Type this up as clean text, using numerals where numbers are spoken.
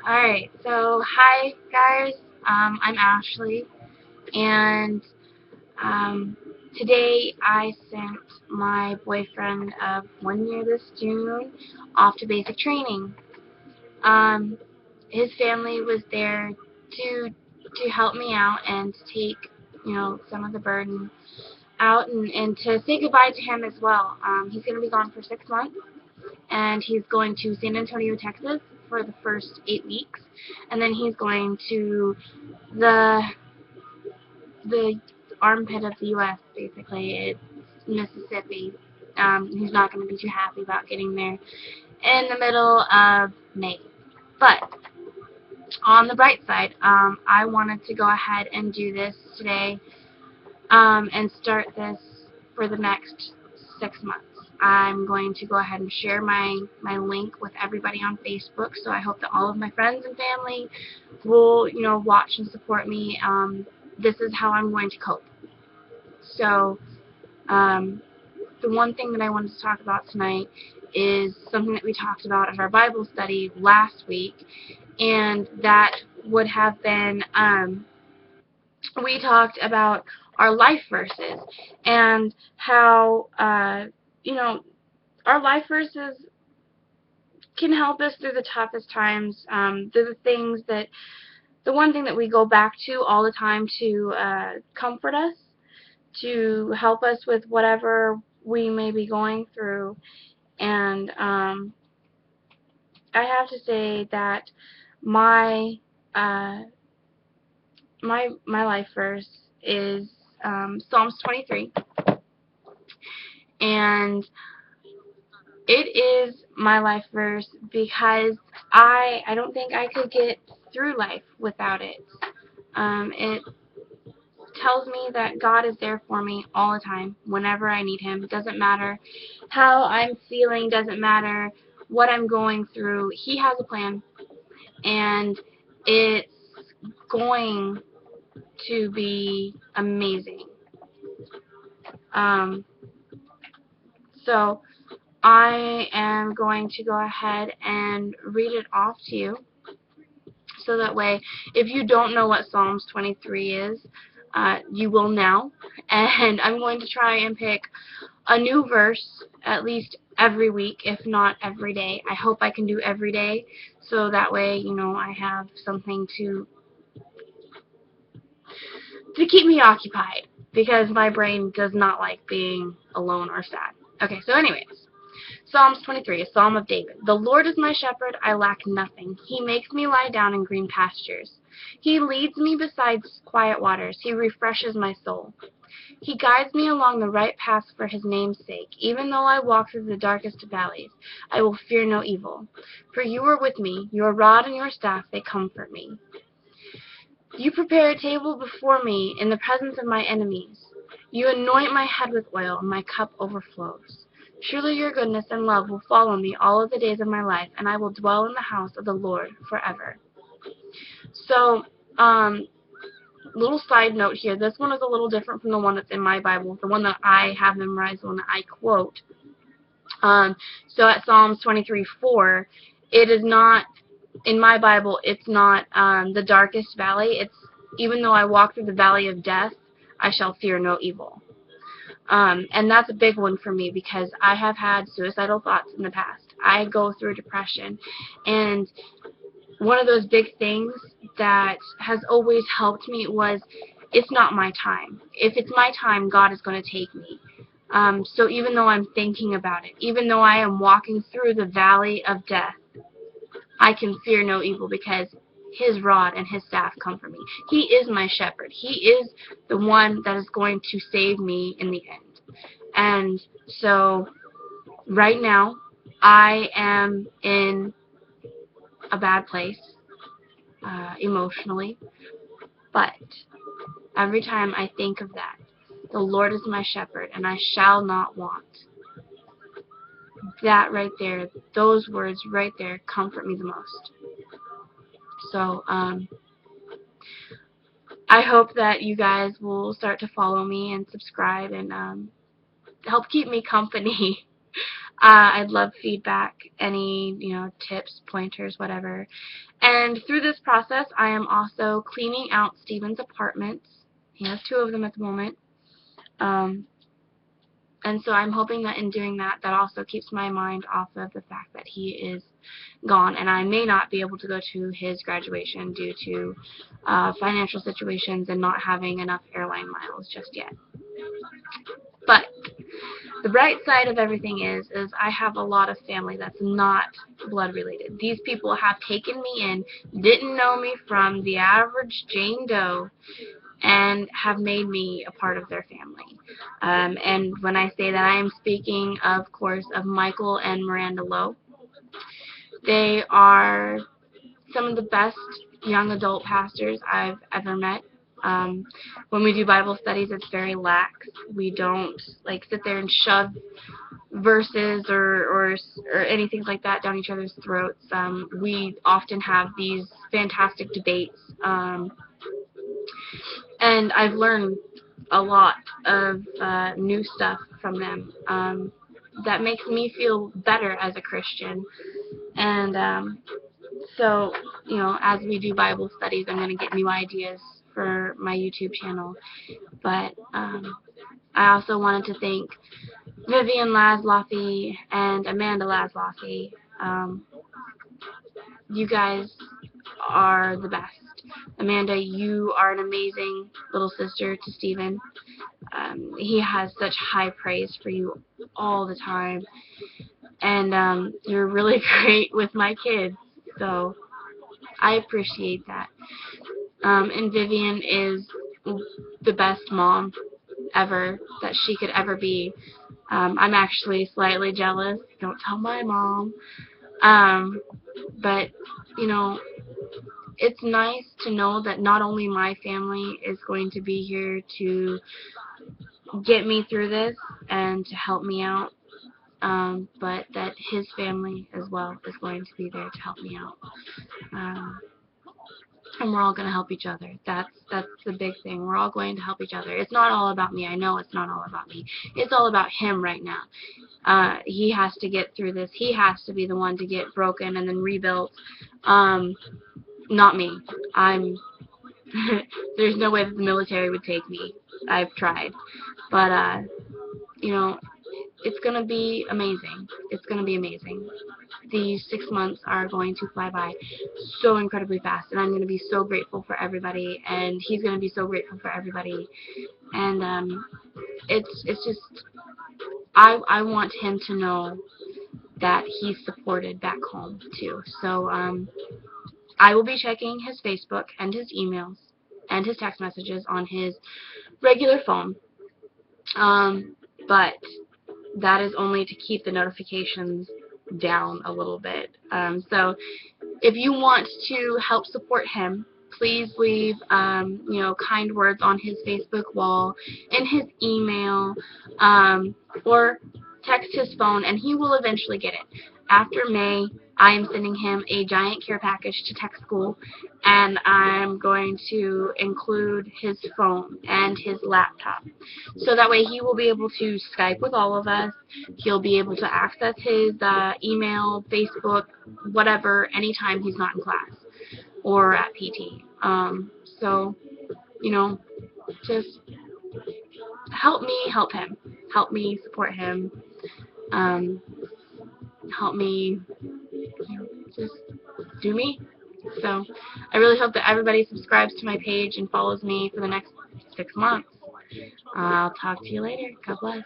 Alright, so hi guys, I'm Ashley, and today I sent my boyfriend of 1 year this June off to basic training. Um, his family was there to help me out and to take, some of the burden out and to say goodbye to him as well. He's going to be gone for 6 months, and he's going to San Antonio, Texas for the first 8 weeks, and then he's going to the the armpit of the U.S. basically. It's Mississippi. He's not going to be too happy about getting there in the middle of May. But on the bright side, I wanted to go ahead and do this today and start this for the next 6 months. I'm going to go ahead and share my link with everybody on Facebook, so I hope that all of my friends and family will, watch and support me. This is how I'm going to cope. So, the one thing that I wanted to talk about tonight is something that we talked about at our Bible study last week, and that would have been, we talked about our life verses and how, our life verses can help us through the toughest times. They're the one thing that we go back to all the time to comfort us, to help us with whatever we may be going through. And I have to say that my my life verse is Psalms 23, and it is my life verse because I don't think I could get through life without it. It tells me that God is there for me all the time, whenever I need Him. It doesn't matter how I'm feeling, doesn't matter what I'm going through. He has a plan, and it's going to be amazing. Um, so I am going to go ahead and read it off to you, so that way, if you don't know what Psalms 23 is, you will now. And I'm going to try and pick a new verse at least every week, if not every day. I hope I can do every day, so that way, I have something to keep me occupied, because my brain does not like being alone or sad. Okay, so anyways, Psalms 23, a psalm of David. The Lord is my shepherd, I lack nothing. He makes me lie down in green pastures. He leads me beside quiet waters. He refreshes my soul. He guides me along the right path for His name's sake. Even though I walk through the darkest of valleys, I will fear no evil. For You are with me, Your rod and Your staff, they comfort me. You prepare a table before me in the presence of my enemies. You anoint my head with oil, and my cup overflows. Surely Your goodness and love will follow me all of the days of my life, and I will dwell in the house of the Lord forever. So, little side note here. This one is a little different from the one that's in my Bible, the one that I have memorized, the one that I quote. So at Psalms 23:4, it is not, in my Bible, it's not the darkest valley. It's, even though I walk through the valley of death, I shall fear no evil. And that's a big one for me, because I have had suicidal thoughts in the past. I go through depression, and one of those big things that has always helped me was, it's not my time. If it's my time, God is going to take me. So even though I'm thinking about it, even though I am walking through the valley of death, I can fear no evil, because His rod and His staff comfort me. He is my shepherd. He is the one that is going to save me in the end. And so right now, I am in a bad place emotionally, but every time I think of that, the Lord is my shepherd, and I shall not want. That right there, those words right there, comfort me the most. So, I hope that you guys will start to follow me and subscribe and help keep me company. I'd love feedback, any, tips, pointers, whatever. And through this process, I am also cleaning out Steven's apartments. He has 2 of them at the moment. And so I'm hoping that in doing that, that also keeps my mind off of the fact that he is gone, and I may not be able to go to his graduation due to financial situations and not having enough airline miles just yet. But the bright side of everything is I have a lot of family that's not blood related. These people have taken me in, didn't know me from the average Jane Doe, and have made me a part of their family. And when I say that, I am speaking, of course, of Michael and Miranda Lowe. They are some of the best young adult pastors I've ever met. When we do Bible studies, it's very lax. We don't sit there and shove verses or anything like that down each other's throats. We often have these fantastic debates. And I've learned a lot of new stuff from them that makes me feel better as a Christian. And so, as we do Bible studies, I'm going to get new ideas for my YouTube channel. But I also wanted to thank Vivian Laszloffy and Amanda Laszloffy. You guys are the best. Amanda, you are an amazing little sister to Steven. He has such high praise for you all the time. And you're really great with my kids. So I appreciate that. And Vivian is the best mom ever that she could ever be. I'm actually slightly jealous. Don't tell my mom. But, it's nice to know that not only my family is going to be here to get me through this and to help me out, but that his family as well is going to be there to help me out. And we're all going to help each other. That's the big thing. We're all going to help each other. It's not all about me. I know it's not all about me. It's all about him right now. He has to get through this. He has to be the one to get broken and then rebuilt. Not me. There's no way that the military would take me. I've tried. But, it's going to be amazing. It's going to be amazing. These 6 months are going to fly by so incredibly fast, and I'm going to be so grateful for everybody, and he's going to be so grateful for everybody. And it's just, I want him to know that he's supported back home too. So I will be checking his Facebook and his emails and his text messages on his regular phone. But that is only to keep the notifications down a little bit. So if you want to help support him, please leave kind words on his Facebook wall, in his email, or text his phone, and he will eventually get it. After May, I am sending him a giant care package to tech school, and I'm going to include his phone and his laptop. So that way he will be able to Skype with all of us. He'll be able to access his email, Facebook, whatever, anytime he's not in class or at PT. So, just help me help him. Help me support him. Help me just do me. So I really hope that everybody subscribes to my page and follows me for the next 6 months. I'll talk to you later. God bless.